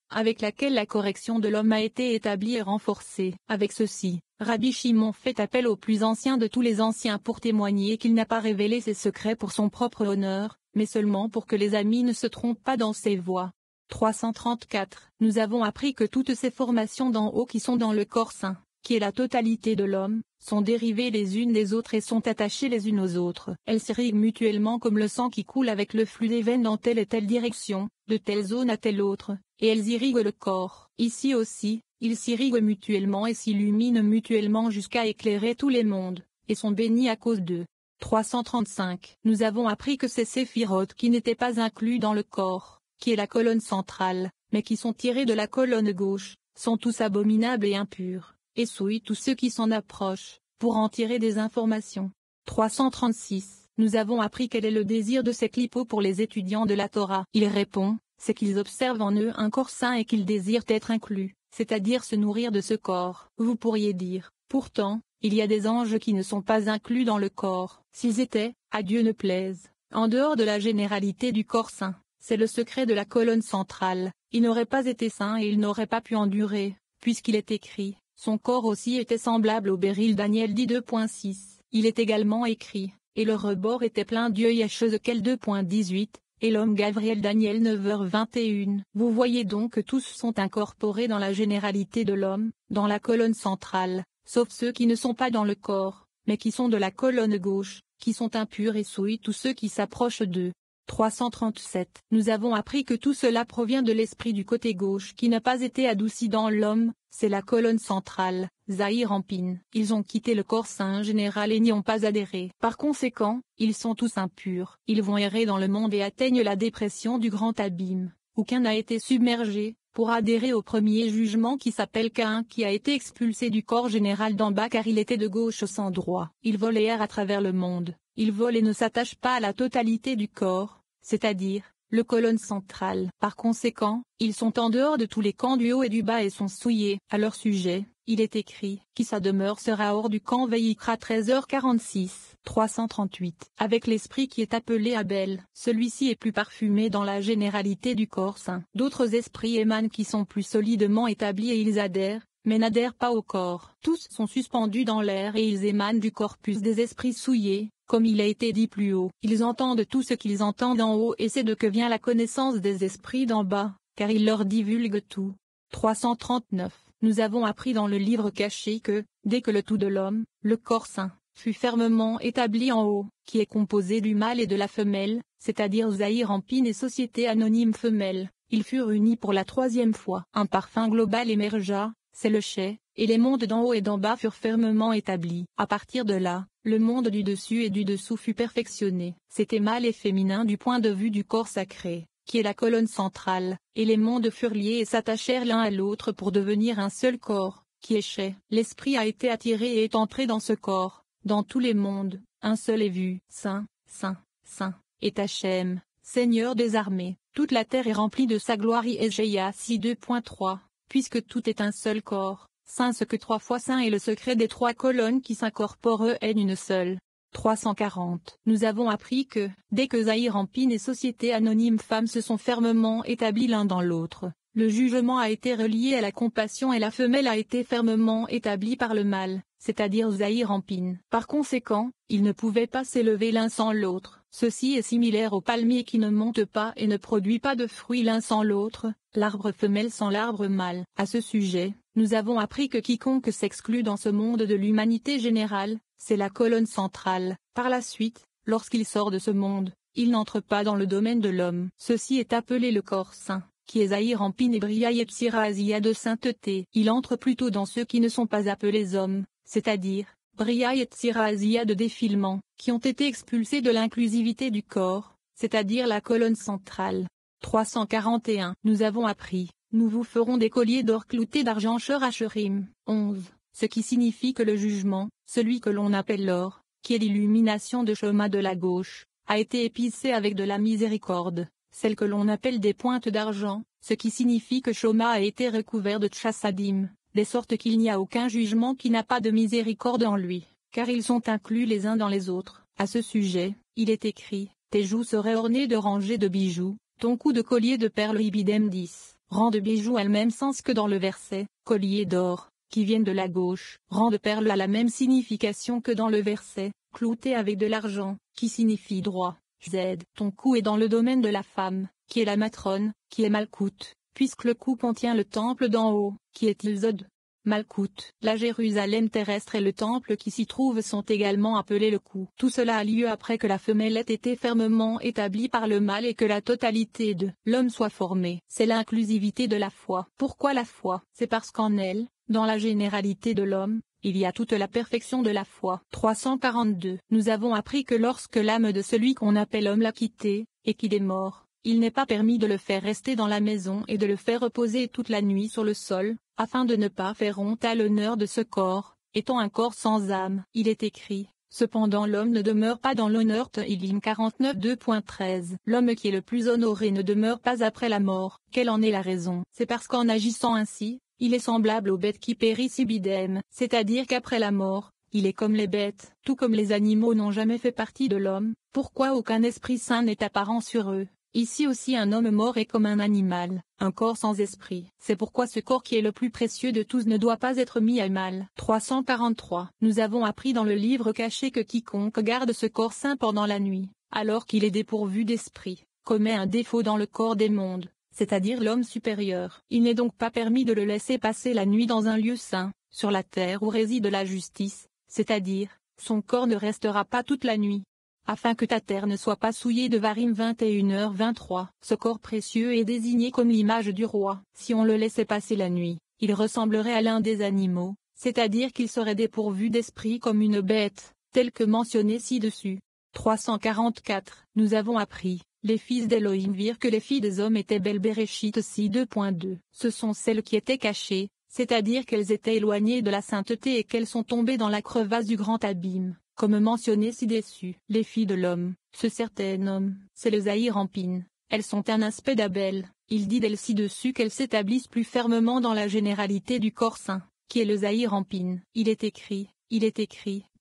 avec laquelle la correction de l'homme a été établie et renforcée. Avec ceci, Rabbi Shimon fait appel au plus ancien de tous les anciens pour témoigner qu'il n'a pas révélé ses secrets pour son propre honneur, mais seulement pour que les amis ne se trompent pas dans ses voies. 334. Nous avons appris que toutes ces formations d'en haut qui sont dans le corps saint, qui est la totalité de l'homme, sont dérivées les unes des autres et sont attachées les unes aux autres. Elles s'irriguent mutuellement comme le sang qui coule avec le flux des veines dans telle et telle direction, de telle zone à telle autre, et elles irriguent le corps. Ici aussi, ils s'irriguent mutuellement et s'illuminent mutuellement jusqu'à éclairer tous les mondes, et sont bénis à cause d'eux. 335. Nous avons appris que ces séphirotes qui n'étaient pas inclus dans le corps, qui est la colonne centrale, mais qui sont tirés de la colonne gauche, sont tous abominables et impurs, et souillent tous ceux qui s'en approchent, pour en tirer des informations. 336. Nous avons appris quel est le désir de ces clipos pour les étudiants de la Torah. Il répond, c'est qu'ils observent en eux un corps saint et qu'ils désirent être inclus, c'est-à-dire se nourrir de ce corps. Vous pourriez dire, pourtant, il y a des anges qui ne sont pas inclus dans le corps. S'ils étaient, à Dieu ne plaise, en dehors de la généralité du corps saint, c'est le secret de la colonne centrale, ils n'auraient pas été saints et ils n'auraient pas pu endurer, puisqu'il est écrit, son corps aussi était semblable au béryl. Daniel dit 2.6. Il est également écrit, et le rebord était plein d'yeux. Yeshézéchiel 2.18, et l'homme Gabriel. Daniel 9h21. Vous voyez donc que tous sont incorporés dans la généralité de l'homme, dans la colonne centrale, sauf ceux qui ne sont pas dans le corps, mais qui sont de la colonne gauche, qui sont impurs et souillent tous ceux qui s'approchent d'eux. 337. Nous avons appris que tout cela provient de l'esprit du côté gauche qui n'a pas été adouci dans l'homme, c'est la colonne centrale, Zahir Ampin. Ils ont quitté le corps saint général et n'y ont pas adhéré. Par conséquent, ils sont tous impurs. Ils vont errer dans le monde et atteignent la dépression du grand abîme. Aucun n'a été submergé, pour adhérer au premier jugement qui s'appelle Caïn qui a été expulsé du corps général d'en bas car il était de gauche sans droit. Il vole et erre à travers le monde. Il vole et ne s'attache pas à la totalité du corps, c'est-à-dire, le colonne centrale. Par conséquent, ils sont en dehors de tous les camps du haut et du bas et sont souillés. À leur sujet, il est écrit, qui sa demeure sera hors du camp. Veillikra 13h46. 338. Avec l'esprit qui est appelé Abel, celui-ci est plus parfumé dans la généralité du corps saint. D'autres esprits émanent qui sont plus solidement établis et ils adhèrent, mais n'adhèrent pas au corps. Tous sont suspendus dans l'air et ils émanent du corpus des esprits souillés, comme il a été dit plus haut. Ils entendent tout ce qu'ils entendent en haut et c'est de que vient la connaissance des esprits d'en bas, car ils leur divulguent tout. 339. Nous avons appris dans le livre caché que, dès que le tout de l'homme, le corps saint, fut fermement établi en haut, qui est composé du mâle et de la femelle, c'est-à-dire Zahir Ampin et société anonyme femelle, ils furent unis pour la troisième fois. Un parfum global émergea, c'est le chai, et les mondes d'en haut et d'en bas furent fermement établis. À partir de là, le monde du dessus et du dessous fut perfectionné. C'était mâle et féminin du point de vue du corps sacré, qui est la colonne centrale, et les mondes furent liés et s'attachèrent l'un à l'autre pour devenir un seul corps, qui est chai. L'esprit a été attiré et est entré dans ce corps, dans tous les mondes, un seul est vu. Saint, Saint, Saint, est Hachem, Seigneur des armées. Toute la terre est remplie de sa gloire. Ésaïe 2.3. Puisque tout est un seul corps, saint ce que trois fois saint est le secret des trois colonnes qui s'incorporent en une seule. 340. Nous avons appris que, dès que Zahir Ampin et société anonyme femme se sont fermement établis l'un dans l'autre, le jugement a été relié à la compassion et la femelle a été fermement établie par le mâle, c'est-à-dire Zahir Ampin. Par conséquent, ils ne pouvaient pas s'élever l'un sans l'autre. Ceci est similaire au palmier qui ne monte pas et ne produit pas de fruits l'un sans l'autre, l'arbre femelle sans l'arbre mâle. À ce sujet, nous avons appris que quiconque s'exclut dans ce monde de l'humanité générale, c'est la colonne centrale. Par la suite, lorsqu'il sort de ce monde, il n'entre pas dans le domaine de l'homme. Ceci est appelé le corps saint, qui est Zahir Ampin et Bria Yetzira Azia de sainteté. Il entre plutôt dans ceux qui ne sont pas appelés hommes, c'est-à-dire, Bria Yetzira Azia de défilement, qui ont été expulsés de l'inclusivité du corps, c'est-à-dire la colonne centrale. 341. Nous avons appris, nous vous ferons des colliers d'or cloutés d'argent Sheracherim. 11. Ce qui signifie que le jugement, celui que l'on appelle l'or, qui est l'illumination de Shoma de la gauche, a été épicé avec de la miséricorde, celle que l'on appelle des pointes d'argent, ce qui signifie que Shoma a été recouvert de Tchassadim, de sorte qu'il n'y a aucun jugement qui n'a pas de miséricorde en lui, car ils sont inclus les uns dans les autres. À ce sujet, il est écrit, tes joues seraient ornées de rangées de bijoux, ton cou de collier de perles. Ibidem 10. rang de bijoux a le même sens que dans le verset, collier d'or, qui viennent de la gauche. Rang de perles a la même signification que dans le verset, clouté avec de l'argent, qui signifie droit. Z. Ton cou est dans le domaine de la femme, qui est la matrone, qui est Malkout, puisque le cou contient le temple d'en haut, qui est Ilzod. Malkout, la Jérusalem terrestre et le temple qui s'y trouve sont également appelés le cou. Tout cela a lieu après que la femelle ait été fermement établie par le mâle et que la totalité de l'homme soit formée. C'est l'inclusivité de la foi. Pourquoi la foi? C'est parce qu'en elle, dans la généralité de l'homme, il y a toute la perfection de la foi. 342. Nous avons appris que lorsque l'âme de celui qu'on appelle homme l'a quitté, et qu'il est mort, il n'est pas permis de le faire rester dans la maison et de le faire reposer toute la nuit sur le sol, afin de ne pas faire honte à l'honneur de ce corps, étant un corps sans âme. Il est écrit, cependant l'homme ne demeure pas dans l'honneur. Tehillim 49 2.13. L'homme qui est le plus honoré ne demeure pas après la mort. Quelle en est la raison? C'est parce qu'en agissant ainsi, il est semblable aux bêtes qui périssent ibidem, c'est-à-dire qu'après la mort, il est comme les bêtes, tout comme les animaux n'ont jamais fait partie de l'homme. Pourquoi aucun esprit saint n'est apparent sur eux? Ici aussi un homme mort est comme un animal, un corps sans esprit. C'est pourquoi ce corps qui est le plus précieux de tous ne doit pas être mis à mal. 343. Nous avons appris dans le livre caché que quiconque garde ce corps saint pendant la nuit, alors qu'il est dépourvu d'esprit, commet un défaut dans le corps des mondes, c'est-à-dire l'homme supérieur. Il n'est donc pas permis de le laisser passer la nuit dans un lieu saint, sur la terre où réside la justice, c'est-à-dire, son corps ne restera pas toute la nuit, afin que ta terre ne soit pas souillée de Varim 21h23. Ce corps précieux est désigné comme l'image du roi. Si on le laissait passer la nuit, il ressemblerait à l'un des animaux, c'est-à-dire qu'il serait dépourvu d'esprit comme une bête, tel que mentionné ci-dessus. 344. Nous avons appris, les fils d'Elohim virent que les filles des hommes étaient belles. Bereshit ci 2.2. Ce sont celles qui étaient cachées, c'est-à-dire qu'elles étaient éloignées de la sainteté et qu'elles sont tombées dans la crevasse du grand abîme. Comme mentionné ci-dessus, les filles de l'homme, ce certain homme, c'est le Zahir Ampin. Elles sont un aspect d'Abel. Il dit d'elles ci-dessus qu'elles s'établissent plus fermement dans la généralité du corps saint, qui est le Zahir Ampin. Il est écrit,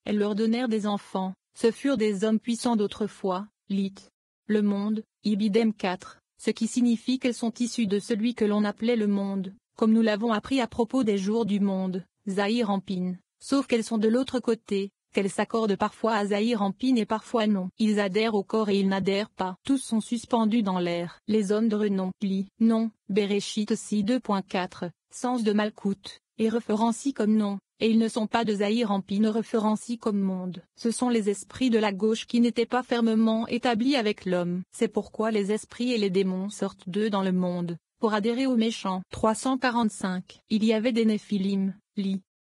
elles leur donnèrent des enfants, ce furent des hommes puissants d'autrefois, lit. Le monde, Ibidem 4, ce qui signifie qu'elles sont issues de celui que l'on appelait le monde, comme nous l'avons appris à propos des jours du monde, Zahir Ampin, sauf qu'elles sont de l'autre côté, qu'elles s'accordent parfois à Zahir Ampin et parfois non. Ils adhèrent au corps et ils n'adhèrent pas. Tous sont suspendus dans l'air. Les hommes de renom, non, Bereshit ci 2.4, sens de Malkout, et référencie comme nom, et ils ne sont pas de Zahir Ampin référencie comme monde. Ce sont les esprits de la gauche qui n'étaient pas fermement établis avec l'homme. C'est pourquoi les esprits et les démons sortent d'eux dans le monde, pour adhérer aux méchants. 345. Il y avait des Néphilim,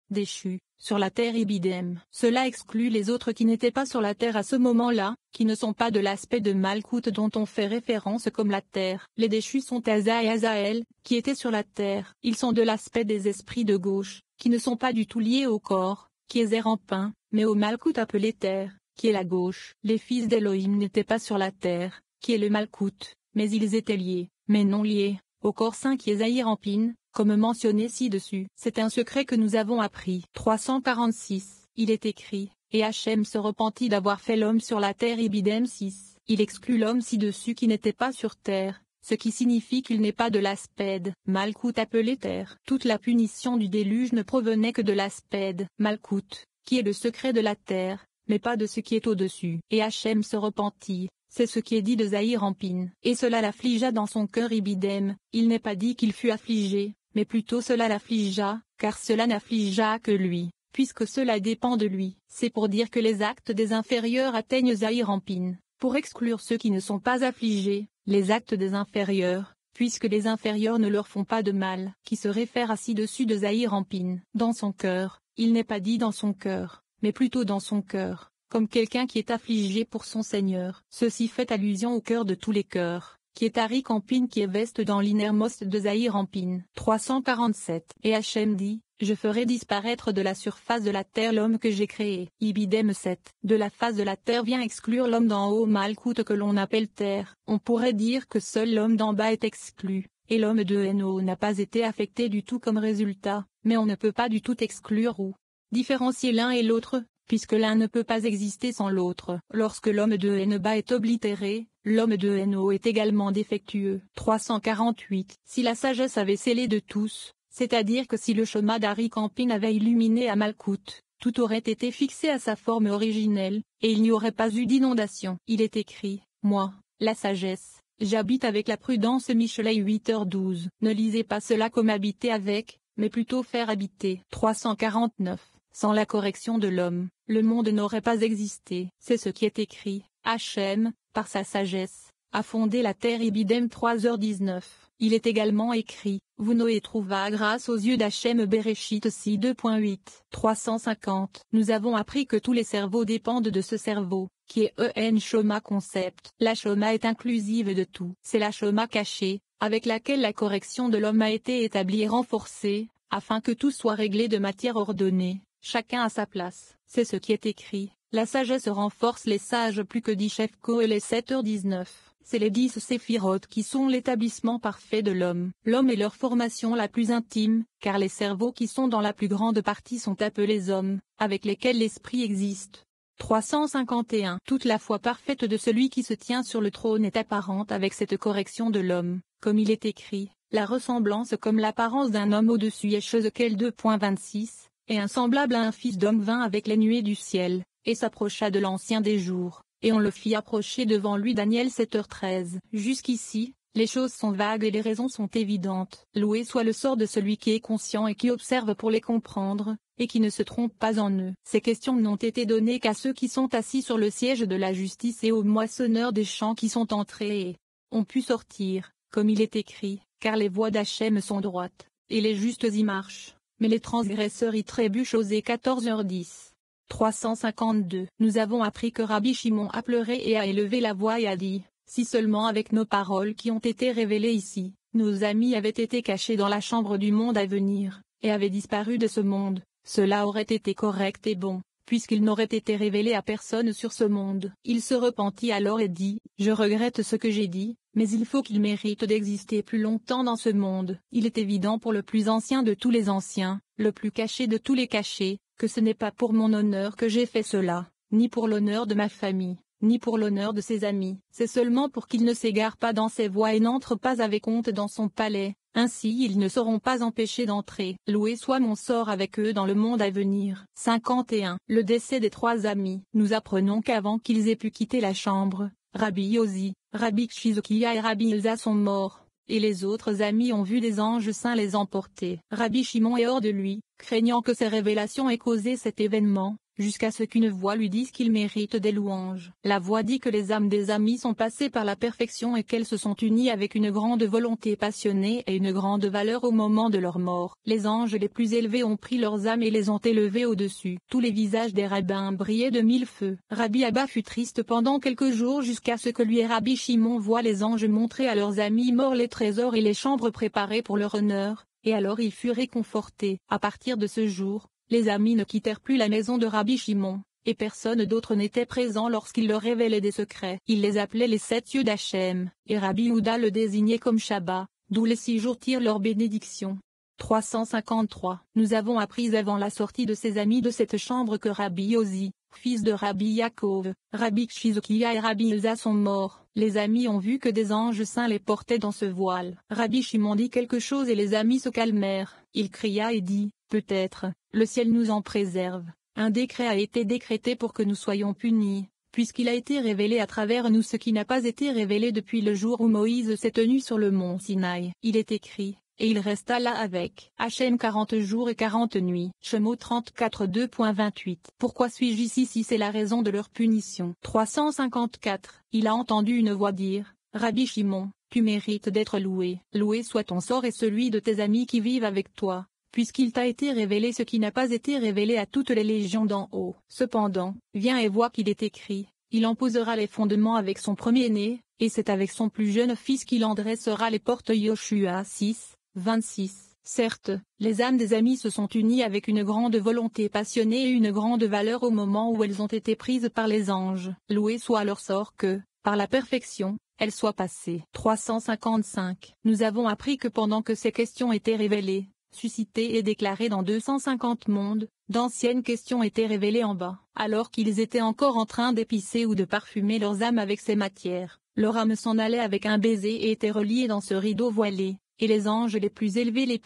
déchus, sur la terre Ibidem. Cela exclut les autres qui n'étaient pas sur la terre à ce moment-là, qui ne sont pas de l'aspect de Malkout dont on fait référence comme la terre. Les déchus sont Asa et Azaël, qui étaient sur la terre. Ils sont de l'aspect des esprits de gauche, qui ne sont pas du tout liés au corps, qui est Zérampin, mais au Malkout appelé terre, qui est la gauche. Les fils d'Elohim n'étaient pas sur la terre, qui est le Malkout, mais ils étaient liés, mais non liés, au corps saint qui est Zahir Ampin, comme mentionné ci-dessus. C'est un secret que nous avons appris. 346. Il est écrit, et Hachem se repentit d'avoir fait l'homme sur la terre. Ibidem 6. Il exclut l'homme ci-dessus qui n'était pas sur terre, ce qui signifie qu'il n'est pas de l'asped, Malkout appelé terre. Toute la punition du déluge ne provenait que de l'asped, Malkout, qui est le secret de la terre, mais pas de ce qui est au-dessus. Et Hachem se repentit. C'est ce qui est dit de Zahir Ampin. Et cela l'affligea dans son cœur. Ibidem, il n'est pas dit qu'il fut affligé, mais plutôt cela l'affligea, car cela n'affligea que lui, puisque cela dépend de lui. C'est pour dire que les actes des inférieurs atteignent Zahir Ampin, pour exclure ceux qui ne sont pas affligés, les actes des inférieurs, puisque les inférieurs ne leur font pas de mal, qui se réfère à ci-dessus de Zahir Ampin. Dans son cœur, il n'est pas dit dans son cœur, mais plutôt dans son cœur, comme quelqu'un qui est affligé pour son Seigneur. Ceci fait allusion au cœur de tous les cœurs, qui est Arik Ampin qui est veste dans l'innermost de Zahir Ampin. 347. Et Hachem dit, je ferai disparaître de la surface de la terre l'homme que j'ai créé. Ibidem 7. De la face de la terre vient exclure l'homme d'en haut Malkout que l'on appelle terre. On pourrait dire que seul l'homme d'en bas est exclu, et l'homme de No n'a pas été affecté du tout comme résultat, mais on ne peut pas du tout exclure ou différencier l'un et l'autre, puisque l'un ne peut pas exister sans l'autre. Lorsque l'homme de Heneba est oblitéré, l'homme de Héno est également défectueux. 348. Si la sagesse avait scellé de tous, c'est-à-dire que si le Shema d'Ari Campin avait illuminé à Malkout, tout aurait été fixé à sa forme originelle, et il n'y aurait pas eu d'inondation. Il est écrit, moi, la sagesse, j'habite avec la prudence. Michelet 8h12. Ne lisez pas cela comme habiter avec, mais plutôt faire habiter. 349. Sans la correction de l'homme, le monde n'aurait pas existé. C'est ce qui est écrit. Hachem, par sa sagesse, a fondé la terre. Ibidem 3h19. Il est également écrit, vous Noé trouva grâce aux yeux d'Hachem. Bereshit 6 2.8. 350. Nous avons appris que tous les cerveaux dépendent de ce cerveau, qui est Shoma concept. La Shoma est inclusive de tout. C'est la Shoma cachée, avec laquelle la correction de l'homme a été établie et renforcée, afin que tout soit réglé de matière ordonnée, chacun à sa place. C'est ce qui est écrit. La sagesse renforce les sages plus que dit Chef Kohelet 7h19. C'est les 10 séphirotes qui sont l'établissement parfait de l'homme. L'homme est leur formation la plus intime, car les cerveaux qui sont dans la plus grande partie sont appelés hommes, avec lesquels l'esprit existe. 351. Toute la foi parfaite de celui qui se tient sur le trône est apparente avec cette correction de l'homme, comme il est écrit, la ressemblance comme l'apparence d'un homme au-dessus. Ézéchiel 2.26, et un semblable à un fils d'homme vint avec les nuées du ciel, et s'approcha de l'ancien des jours. Et on le fit approcher devant lui. Daniel 7h13. Jusqu'ici, les choses sont vagues et les raisons sont évidentes. Loué soit le sort de celui qui est conscient et qui observe pour les comprendre, et qui ne se trompe pas en eux. Ces questions n'ont été données qu'à ceux qui sont assis sur le siège de la justice et aux moissonneurs des champs qui sont entrés et ont pu sortir, comme il est écrit, car les voies d'Hachem sont droites, et les justes y marchent, mais les transgresseurs y trébuchent. Osée 14h10. 352. Nous avons appris que Rabbi Shimon a pleuré et a élevé la voix et a dit, si seulement avec nos paroles qui ont été révélées ici, nos amis avaient été cachés dans la chambre du monde à venir, et avaient disparu de ce monde, cela aurait été correct et bon, puisqu'ils n'auraient été révélés à personne sur ce monde. Il se repentit alors et dit, je regrette ce que j'ai dit, mais il faut qu'il mérite d'exister plus longtemps dans ce monde. Il est évident pour le plus ancien de tous les anciens, le plus caché de tous les cachés, que ce n'est pas pour mon honneur que j'ai fait cela, ni pour l'honneur de ma famille, ni pour l'honneur de ses amis. C'est seulement pour qu'il ne s'égare pas dans ses voies et n'entre pas avec honte dans son palais, ainsi ils ne seront pas empêchés d'entrer. Loué soit mon sort avec eux dans le monde à venir. 51. Le décès des trois amis. Nous apprenons qu'avant qu'ils aient pu quitter la chambre, Rabbi Yosi, Rabbi Chizokia et Rabbi Ilza sont morts, et les autres amis ont vu des anges saints les emporter. Rabbi Shimon est hors de lui, craignant que ces révélations aient causé cet événement, jusqu'à ce qu'une voix lui dise qu'il mérite des louanges. La voix dit que les âmes des amis sont passées par la perfection et qu'elles se sont unies avec une grande volonté passionnée et une grande valeur au moment de leur mort. Les anges les plus élevés ont pris leurs âmes et les ont élevées au-dessus. Tous les visages des rabbins brillaient de mille feux. Rabbi Abba fut triste pendant quelques jours jusqu'à ce que lui et Rabbi Shimon voient les anges montrer à leurs amis morts les trésors et les chambres préparées pour leur honneur, et alors ils furent réconfortés. À partir de ce jour, les amis ne quittèrent plus la maison de Rabbi Shimon, et personne d'autre n'était présent lorsqu'il leur révélait des secrets. Il les appelait les 7 yeux d'Hachem, et Rabbi Houda le désignait comme Shabbat, d'où les 6 jours tirent leur bénédiction. 353. Nous avons appris avant la sortie de ses amis de cette chambre que Rabbi Yosi, fils de Rabbi Yaakov, Rabbi Chizokia et Rabbi Ilza sont morts. Les amis ont vu que des anges saints les portaient dans ce voile. Rabbi Shimon dit quelque chose et les amis se calmèrent. Il cria et dit, peut-être, le ciel nous en préserve. Un décret a été décrété pour que nous soyons punis, puisqu'il a été révélé à travers nous ce qui n'a pas été révélé depuis le jour où Moïse s'est tenu sur le mont Sinaï. Il est écrit, et il resta là avec Hachem 40 jours et 40 nuits. Shemot 34 2.28. Pourquoi suis-je ici si c'est la raison de leur punition? 354. Il a entendu une voix dire, Rabbi Shimon, tu mérites d'être loué. Loué soit ton sort et celui de tes amis qui vivent avec toi, puisqu'il t'a été révélé ce qui n'a pas été révélé à toutes les légions d'en haut. Cependant, viens et vois qu'il est écrit, il en posera les fondements avec son premier-né, et c'est avec son plus jeune fils qu'il en dressera les portes. Yoshua 6, 26. Certes, les âmes des amis se sont unies avec une grande volonté passionnée et une grande valeur au moment où elles ont été prises par les anges. Loué soit leur sort que, par la perfection, elles soient passées. 355. Nous avons appris que pendant que ces questions étaient révélées, suscitées et déclarées dans 250 mondes, d'anciennes questions étaient révélées en bas. Alors qu'ils étaient encore en train d'épicer ou de parfumer leurs âmes avec ces matières, leur âme s'en allait avec un baiser et était reliée dans ce rideau voilé, et les anges les plus élevés les